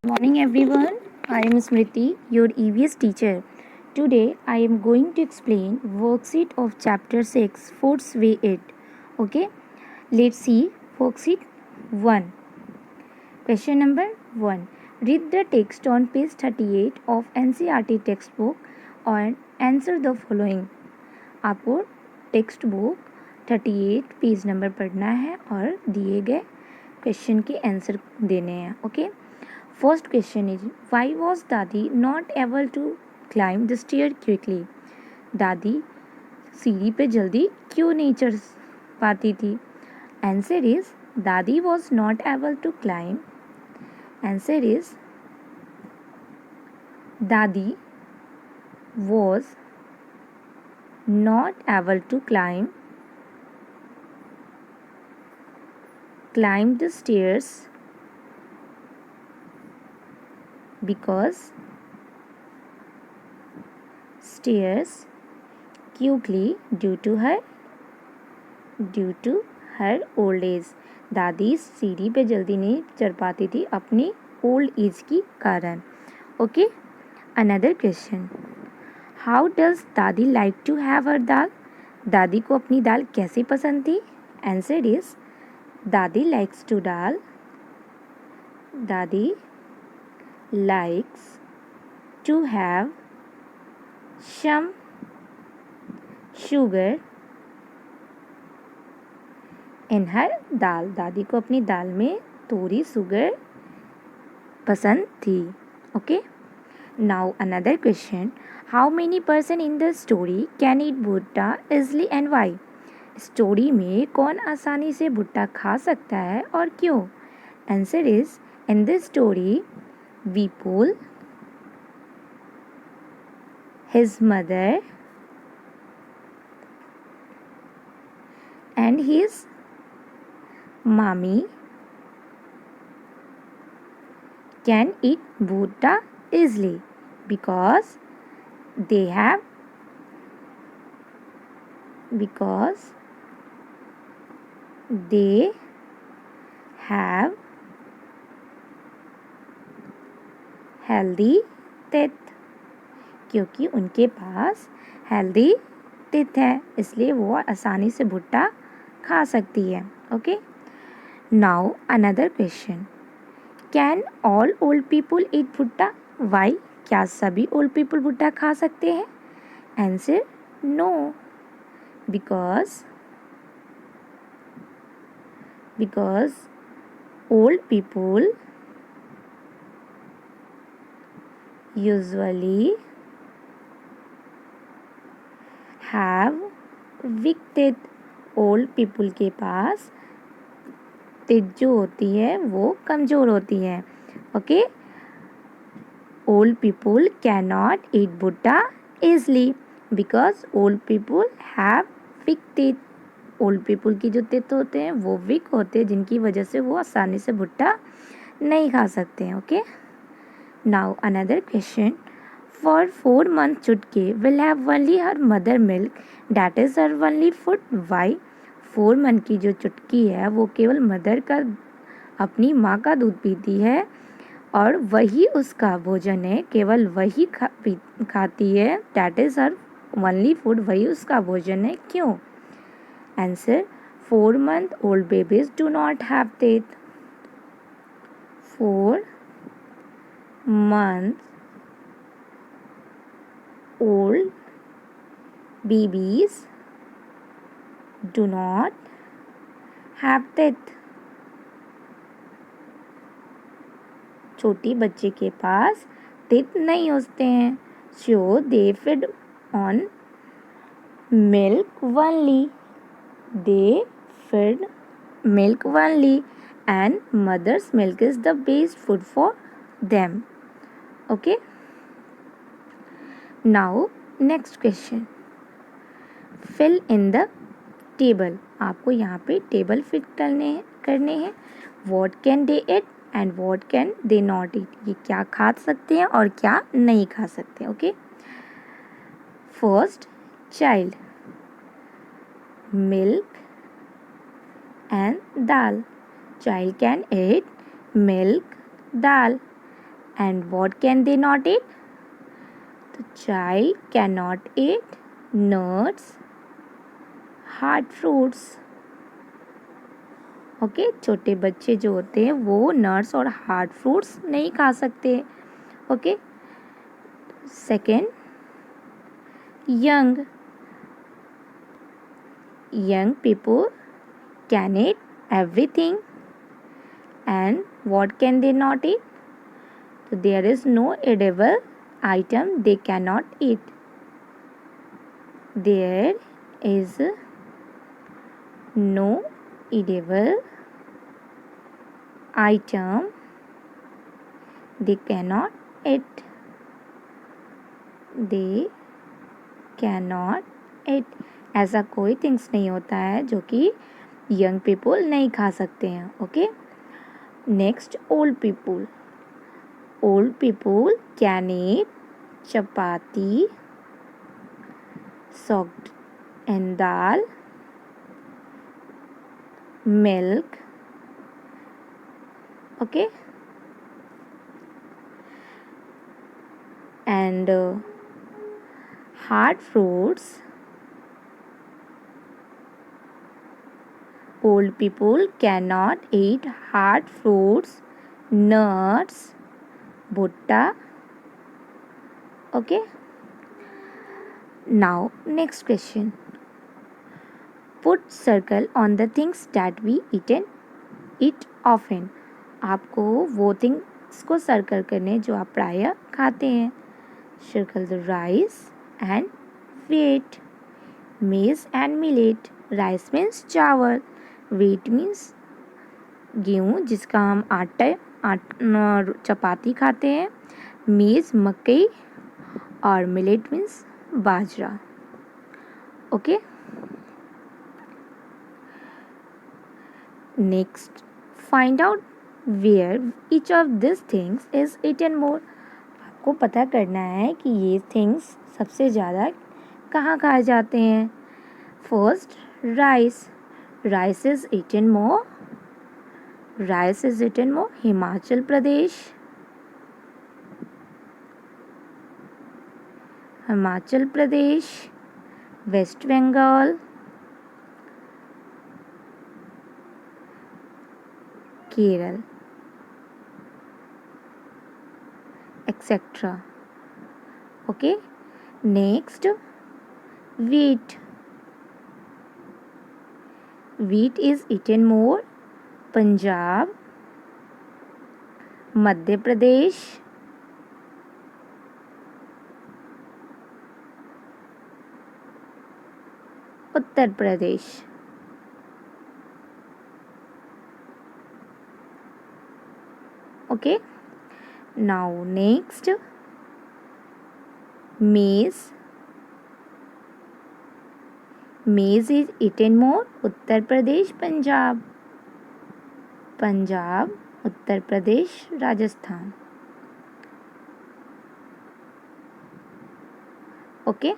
Morning everyone. I am Smriti, your EVS teacher. Today I am going to explain worksheet of chapter 6, Fourth Way 8. Okay, let's see worksheet 1. Question number 1. Read the text on page 38 of NCERT textbook and answer the following. आपको text book 38 page number पढ़ना है और दिए गए question के answer देने हैं. Okay. First question is, why was Dadi not able to climb the stair quickly? दादी सीढ़ी पे जल्दी क्यों नहीं चढ़ पाती थी? Answer is, Dadi was not able to climb. Answer is, Dadi was not able to climb the stairs because stairs quickly due to her old age. दादी सीढ़ी पे जल्दी नहीं चढ़ पाती थी अपनी ओल्ड एज की कारण. Okay. Another question, how does दादी लाइक टू हैव हर दाल? दादी को अपनी दाल कैसे पसंद थी? आंसर इज, दादी likes to have some sugar in her दाल. दादी को अपनी दाल में थोड़ी शुगर पसंद थी. Okay. Now another question, how many person in the story can eat भुट्टा इजली एंड वाई? स्टोरी में कौन आसानी से भुट्टा खा सकता है और क्यों? Answer is, in the story Vipul, his mother and his mommy can eat bhutta easily because they have healthy teeth. क्योंकि उनके पास हेल्दी टीथ है इसलिए वो आसानी से भुट्टा खा सकती है. Okay. Now another question, can all old people eat भुट्टा? वाई? क्या सभी ओल्ड पीपल भुट्टा खा सकते हैं? Answer, no, because old people usually have weak teeth. Old people के पास टीथ जो होती है वो कमज़ोर होती है. Okay. Old people can not eat bhutta easily because old people have weak teeth. Old people की जो टीथ होते हैं वो वीक होते हैं जिनकी वजह से वो आसानी से भुट्टा नहीं खा सकते हैं. Okay. Now another question, for 4 months Chutke will have only her mother milk, that is her only food. Why? 4 month की जो चुटकी है वो केवल मदर का अपनी माँ का दूध पीती है और वही उसका भोजन है, केवल वही खाती है. that is her only food. वही उसका भोजन है. क्यों? Answer, 4 month old babies do not have teeth. 4 months old babies do not have teeth. छोटी बच्चे के पास teeth नहीं होते हैं. So they feed on milk only. They feed milk only and mother's milk is the best food for them. Okay. Now next question, fill in the table. आपको यहाँ पे table fit करने हैं. What can they eat and what can they not eat? ये क्या खा सकते हैं और क्या नहीं खा सकते. Okay. First, child, milk and dal. Child can eat milk, dal. And what can they not eat? The child cannot eat nuts, hard fruits. Okay, छोटे बच्चे जो होते हैं वो नट्स और हार्ड फ्रूट्स नहीं खा सकते. Okay. Second, young people can eat everything. And what can they not eat? So there is no edible item they cannot eat. There is no edible item they cannot eat. They cannot eat. ऐसा कोई things नहीं होता है जो कि young people नहीं खा सकते हैं. Okay. Next, old people. Old people can eat chapati soaked in dal, milk. Okay. And hard fruits. Old people cannot eat hard fruits, nuts, butta. Okay. Now, next question. Put circle on the things that we eat often. आपको वो things को circle करने जो आप प्रायः खाते हैं. Circle the rice and wheat, maize and millet. Rice means चावल, wheat means गेहूँ जिसका हम चपाती खाते हैं, मेज मकई और millet means bajra. Okay. Next, find out where each of this things is eaten more. आपको पता करना है कि ये थिंग्स सबसे ज़्यादा कहाँ खाए जाते हैं. First, rice. Rice is eaten more. Rice is eaten more Himachal Pradesh, West Bengal, Kerala, etc. Okay. Next, wheat. Wheat is eaten more Punjab, Madhya Pradesh, Uttar Pradesh. Okay. Now next, maize. Maize is eaten more Uttar Pradesh, Punjab, Uttar Pradesh, Rajasthan. Okay.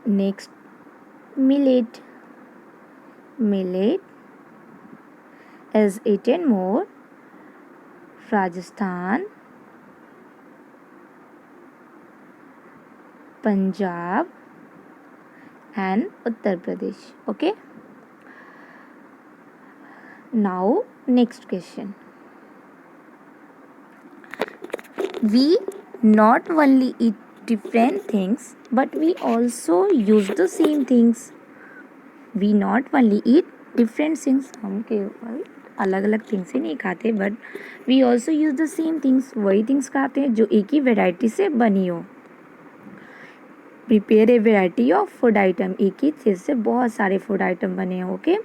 Next, millet. Millet is eaten more Rajasthan, Punjab and Uttar Pradesh. Okay. Now, next question. We not only eat different things, but we also use the same things. We not only eat different things. हम केवल अलग अलग things ही नहीं खाते, but we also use the same things. वही things खाते हैं जो एक ही वेराइटी से बनी हो. Prepare a variety of food item. एक ही चीज़ से बहुत सारे फूड आइटम बने हैं. Okay.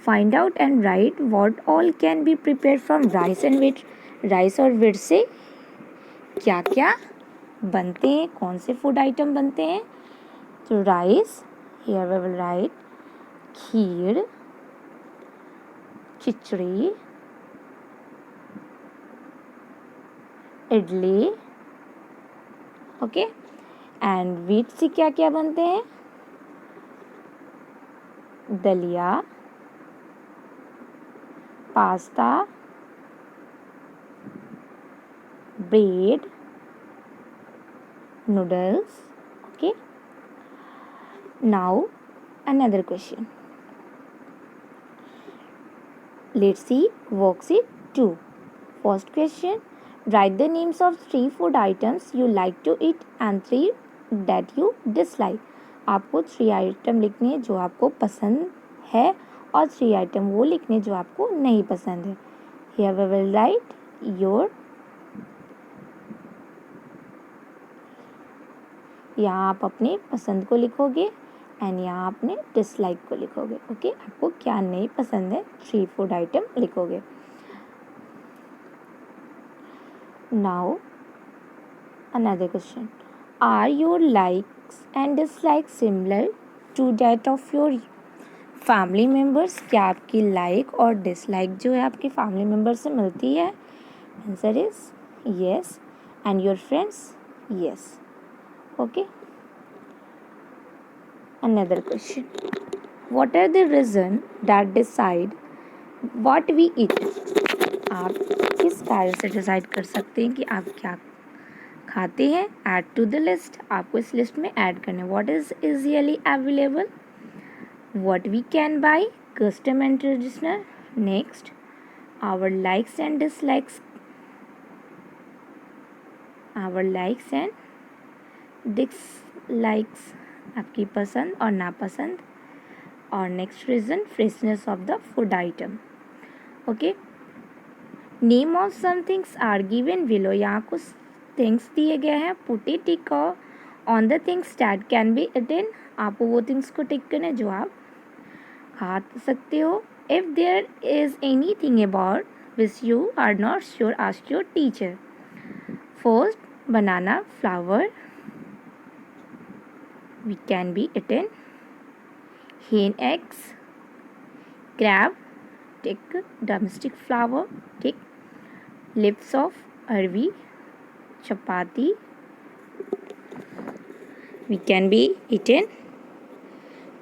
Find out and right what all can be prepare from rice and wheat. Rice और व्हीट से क्या क्या बनते हैं, कौन से फूड आइटम बनते हैं. तो rice, here we will write kheer, khichdi, idli. Okay. And wheat से क्या क्या बनते हैं. Daliya, pasta, bread, noodles. Okay. Now another question. Let's see worksheet 2. First question. Write the names of 3 food items you like to eat and 3 that you dislike. आपको 3 item लिखने हैं जो आपको पसंद है और 3 आइटम वो लिखने जो आपको नहीं पसंद है. Here we will write your. यहाँ आप अपने पसंद को लिखोगे एंड यहाँ आपने डिसलाइक को लिखोगे. ओके, आपको क्या नहीं पसंद है 3 फूड आइटम लिखोगे. Now another question. Are your likes and dislikes similar to that of your family members? क्या आपकी लाइक और डिसलाइक जो है आपके फैमिली मेम्बर से मिलती है? Answer is yes. And your friends? Yes. Okay. Another question. What are the reason that decide what we eat? आप किस कारण से डिसाइड कर सकते हैं कि आप क्या खाते हैं? Add to the list. आपको इस लिस्ट में ऐड करना है. What is easily available, what we can buy, custom and traditional. Next, our likes and dislikes, our likes and dislikes, आपकी पसंद और नापसंद. और next region, freshness of the food item. Okay. Name of some things are given below. यहाँ कुछ things दिए गए हैं. Put a tick on the things that can be eaten. आपको वो थिंग्स को टिक करना है जो आप खा सकते हो. If there is anything about which you are not sure, ask your teacher. First, banana flower, we can be eaten. Hen eggs, crab, tick. Drumstick flower, tick. Lips of arvi, chapati, we can be eaten.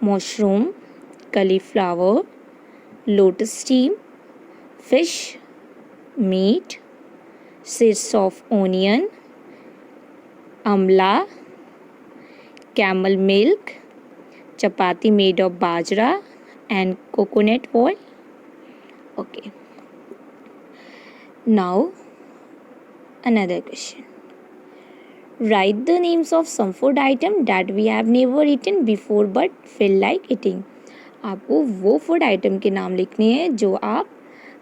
Mushroom, cauliflower, lotus stem, fish, meat, seeds of onion, amla, camel milk, chapati made of bajra and coconut oil. Okay. Now another question. Write the names of some food item that we have never eaten before but feel like eating. आपको वो food item के नाम लिखने हैं जो आप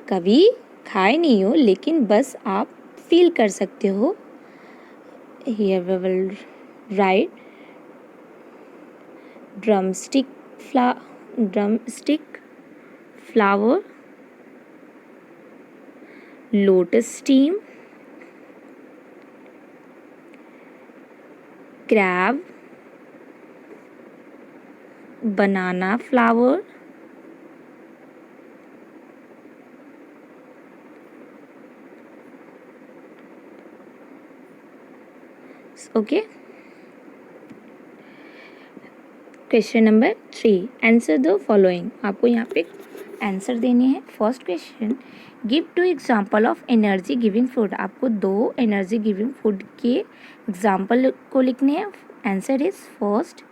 कभी खाए नहीं हो लेकिन बस आप फील कर सकते हो. Here we will write drumstick flower, lotus stem, crab, banana flower, okay. Question number 3. Answer the following. आपको यहाँ पे आंसर देने हैं. First question, give 2 example of energy giving food. आपको 2 एनर्जी गिविंग फूड के एग्जाम्पल को लिखने हैं. Answer is first,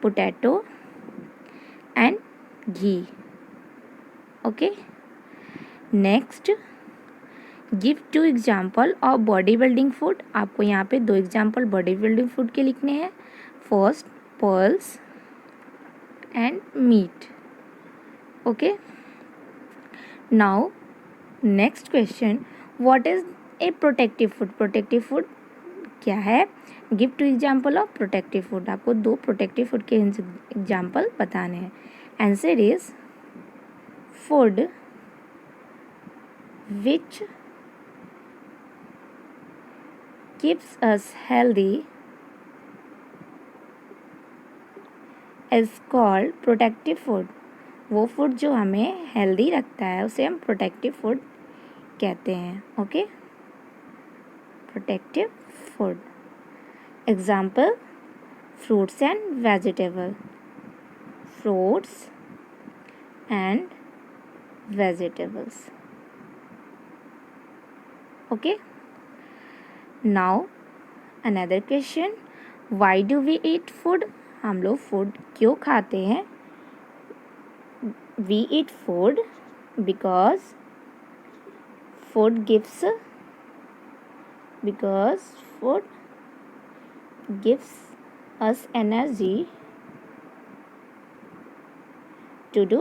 potato and ghee. Okay. Next, give 2 example of body building food. आपको यहाँ पे 2 एग्जाम्पल बॉडी बिल्डिंग फूड के लिखने हैं. First, pearls and meat. Okay. Now next question, what is a protective food? Protective food क्या है? Give 2 example of protective food. आपको 2 protective food के एग्जाम्पल बताने हैं. Answer is food which keeps us healthy is called protective food. वो food जो हमें healthy रखता है उसे हम प्रोटेक्टिव फूड कहते हैं. Okay. Protective food. Example, fruits and vegetable. Fruits and vegetables. Okay. Now another question, why do we eat food? हम लोग फूड क्यों खाते हैं? We eat food because food gives us energy to do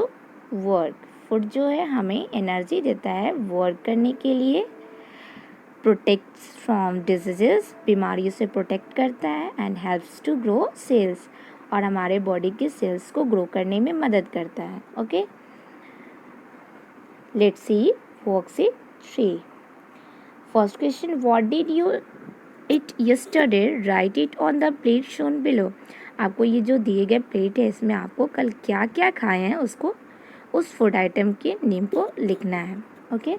work. Food जो है हमें energy देता है वर्क करने के लिए, प्रोटेक्ट्स फ्रॉम डिजीजेस, बीमारियों से प्रोटेक्ट करता है, and helps to grow cells, और हमारे बॉडी के सेल्स को ग्रो करने में मदद करता है. Okay, let's see worksheet 3. First question, what did you eat yesterday? Right it on the plate shown below. आपको ये जो दिए गए प्लेट है इसमें आपको कल क्या क्या खाए हैं उसको, उस फूड आइटम के नेम को लिखना है. Okay,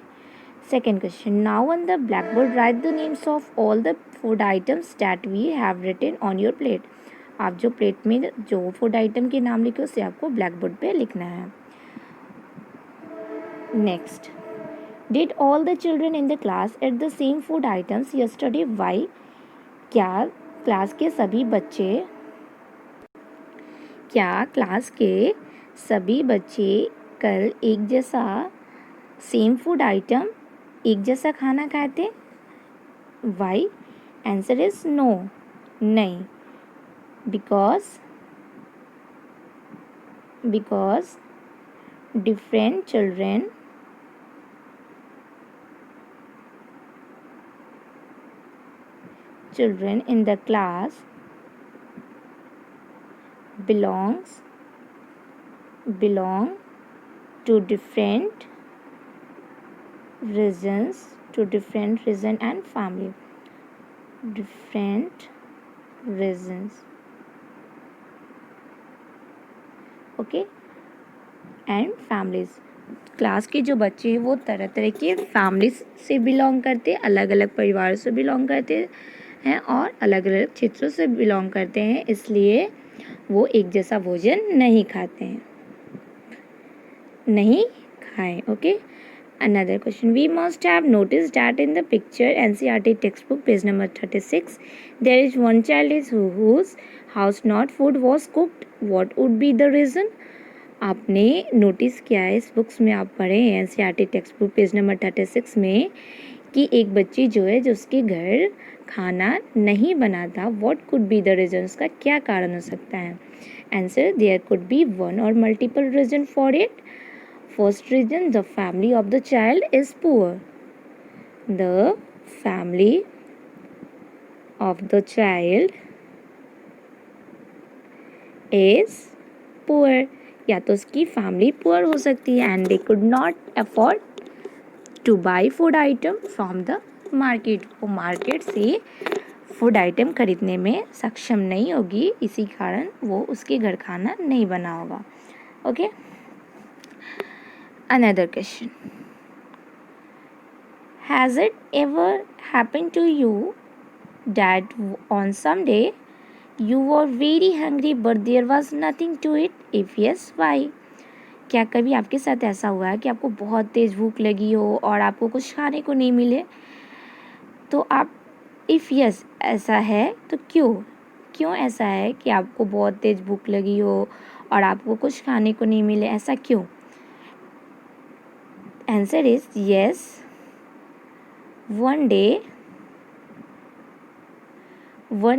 second question, now on the blackboard write the names of all the food items that we have written on your plate. आप जो प्लेट में जो फूड आइटम के नाम लिखे उसे आपको ब्लैक बोर्ड पे लिखना है. Next, did all the children in the class ate the same food items yesterday? Why? क्या क्लास के सभी बच्चे कल एक जैसा सेम फूड आइटम, एक जैसा खाना खाए थे? वाई? आंसर इज नो, नहीं. Because different children in the class belong to different region and family. Different regions. Okay, and families. Class के जो बच्चे हैं वो तरह तरह के फैमिलीज से बिलोंग करते हैं, अलग अलग परिवार से बिलोंग करते हैं और अलग अलग क्षेत्रों से बिलोंग करते हैं, इसलिए वो एक जैसा भोजन नहीं खाएं. Okay, another question, we must have noticed that in the picture NCERT textbook page number 36 there is one child whose house not food was cooked. What would be the reason? आपने नोटिस किया है, इस books में आप पढ़े हैं NCERT text book page number 36 में कि एक बच्ची जो है जिसके घर खाना नहीं बना था. What could be the reason? उसका क्या कारण हो सकता है? Answer, there could be one और multiple reason for it. First reason, the family of the child is poor. The family of the child is poor. या तो उसकी फैमिली पुअर हो सकती है and they could not afford to buy food item from the market. वो market से food item खरीदने में सक्षम नहीं होगी, इसी कारण वो उसके घर खाना नहीं बना होगा. Okay, another question, has it ever happen to you that on some day you were very hungry but there was nothing to eat? If yes, why? क्या कभी आपके साथ ऐसा हुआ है कि आपको बहुत तेज़ भूख लगी हो और आपको कुछ खाने को नहीं मिले? तो आप, इफ़ यस ऐसा है तो क्यों ऐसा है कि आपको बहुत तेज़ भूख लगी हो और आपको कुछ खाने को नहीं मिले, ऐसा क्यों? Answer is yes, one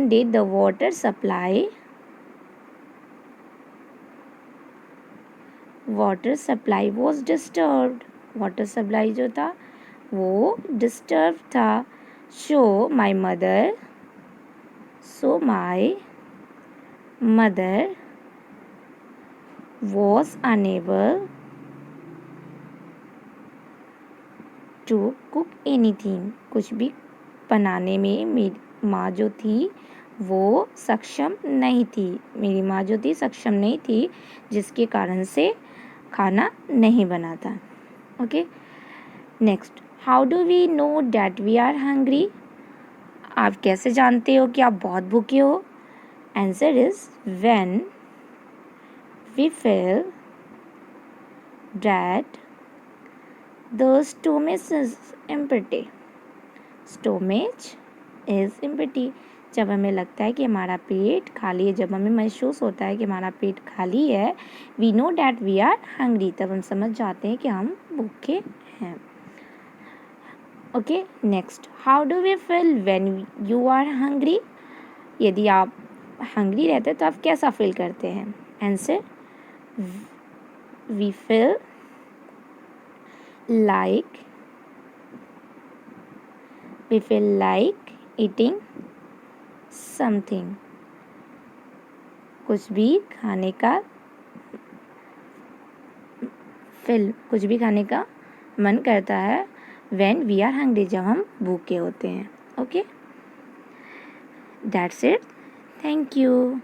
day the water supply was disturbed. Water supply जो था वो डिस्टर्ब था. so my mother was unable to cook anything. कुछ भी बनाने में मेरी माँ जो थी वो सक्षम नहीं थी, जिसके कारण से खाना नहीं बना था. Okay, next, how do we know that we are hungry? आप कैसे जानते हो कि आप बहुत भूखे हो? Answer is when we feel that the stomach is empty. Stomach is empty. जब हमें लगता है कि हमारा पेट खाली है, जब हमें महसूस होता है कि हमारा पेट खाली है, we know that we are hungry, तब हम समझ जाते हैं कि हम भूखे हैं। Okay, next, how do we feel when you are hungry? यदि आप हंग्री रहते हैं तो आप कैसा फील करते हैं? Answer, we feel like eating something। कुछ भी खाने का मन करता है when we are hungry, जब हम भूखे होते हैं। Okay, that's it, thank you।